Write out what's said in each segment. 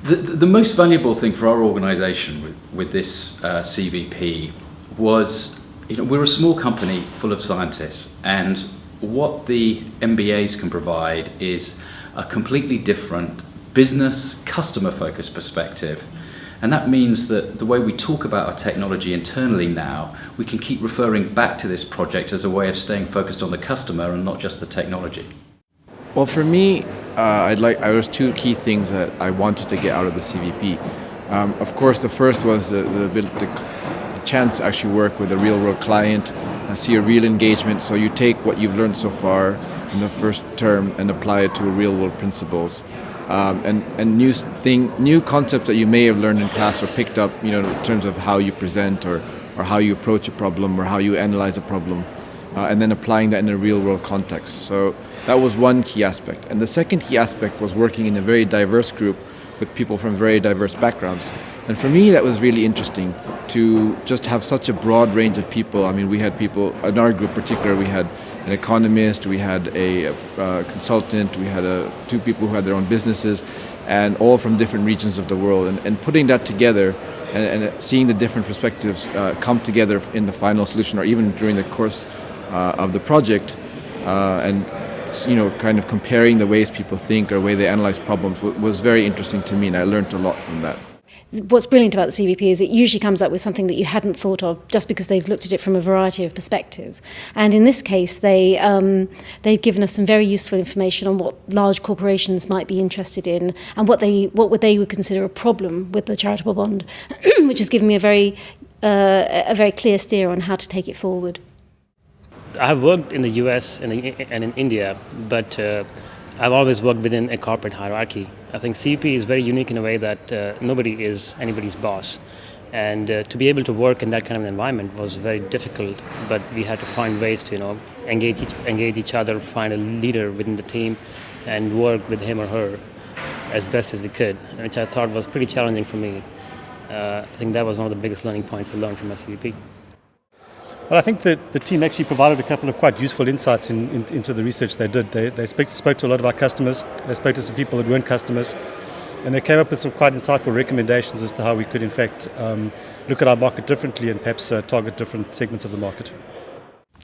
The most valuable thing for our organisation with this CVP was, we're a small company full of scientists, and what the MBAs can provide is a completely different business, customer-focused perspective. And that means that the way we talk about our technology internally now, we can keep referring back to this project as a way of staying focused on the customer and not just the technology. Well, for me, there was two key things that I wanted to get out of the CVP. Of course, the first was the chance to actually work with a real-world client, see a real engagement. So you take what you've learned so far in the first term and apply it to real-world principles. And new concepts that you may have learned in class or picked up, in terms of how you present or how you approach a problem or how you analyze a problem, and then applying that in a real-world context. So that was one key aspect. And the second key aspect was working in a very diverse group with people from very diverse backgrounds. And for me, that was really interesting to just have such a broad range of people. I mean, we had people, in our group in particular, we had an economist, we had a consultant, we had two people who had their own businesses, and all from different regions of the world. And putting that together and seeing the different perspectives come together in the final solution, or even during the course of the project, and kind of comparing the ways people think or the way they analyze problems was very interesting to me, and I learned a lot from that. What's brilliant about the CVP is it usually comes up with something that you hadn't thought of just because they've looked at it from a variety of perspectives. And in this case, they've given us some very useful information on what large corporations might be interested in and what they would consider a problem with the charitable bond, which has given me a very clear steer on how to take it forward. I have worked in the US and in India, but I've always worked within a corporate hierarchy. I think CVP is very unique in a way that nobody is anybody's boss. And to be able to work in that kind of an environment was very difficult, but we had to find ways to engage each other, find a leader within the team, and work with him or her as best as we could, which I thought was pretty challenging for me. I think that was one of the biggest learning points I learned from my CVP. Well, I think that the team actually provided a couple of quite useful insights into the research they did. They spoke to a lot of our customers, they spoke to some people that weren't customers, and they came up with some quite insightful recommendations as to how we could, in fact, look at our market differently and perhaps target different segments of the market.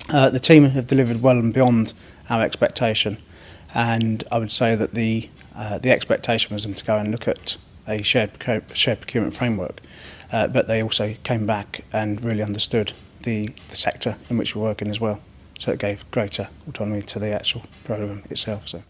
The team have delivered well and beyond our expectation, and I would say that the expectation was them to go and look at a shared procurement framework, but they also came back and really understood the sector in which we're working as well. So it gave greater autonomy to the actual programme itself. So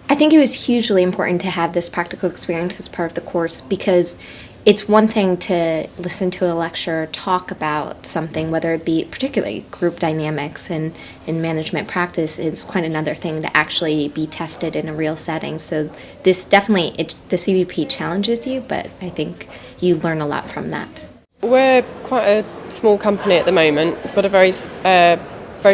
I think it was hugely important to have this practical experience as part of the course, because it's one thing to listen to a lecturer talk about something, whether it be particularly group dynamics and in management practice, is quite another thing to actually be tested in a real setting. So this definitely, the CVP challenges you, but I think you learn a lot from that. We're quite a small company at the moment. We've got a very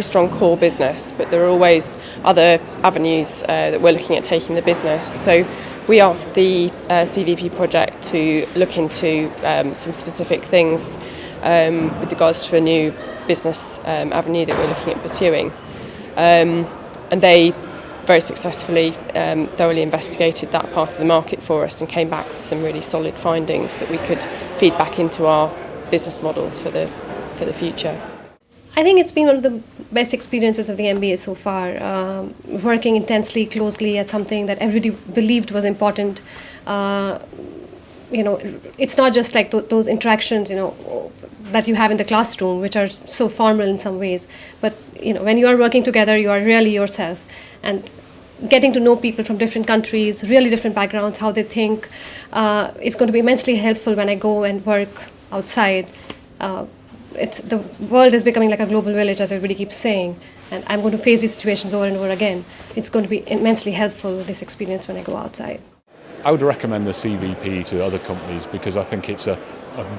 strong core business, but there are always other avenues that we're looking at taking the business. So we asked the CVP project to look into some specific things with regards to a new business avenue that we're looking at pursuing. And they very successfully thoroughly investigated that part of the market for us and came back with some really solid findings that we could feed back into our business models for the future. I think it's been one of the best experiences of the MBA so far, working intensely, closely at something that everybody believed was important. It's not just like those interactions, that you have in the classroom, which are so formal in some ways. But, when you are working together, you are really yourself. And getting to know people from different countries, really different backgrounds, how they think, is going to be immensely helpful when I go and work outside. The world is becoming like a global village, as everybody keeps saying, and I'm going to face these situations over and over again. It's going to be immensely helpful, this experience, when I go outside. I would recommend the CVP to other companies because I think it's a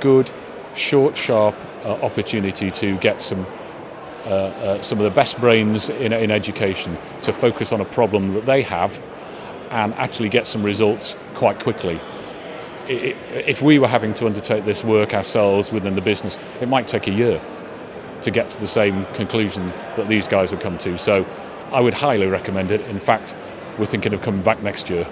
good, short, sharp opportunity to get some of the best brains in education to focus on a problem that they have and actually get some results quite quickly. If we were having to undertake this work ourselves within the business, it might take a year to get to the same conclusion that these guys have come to. So I would highly recommend it. In fact, we're thinking of coming back next year.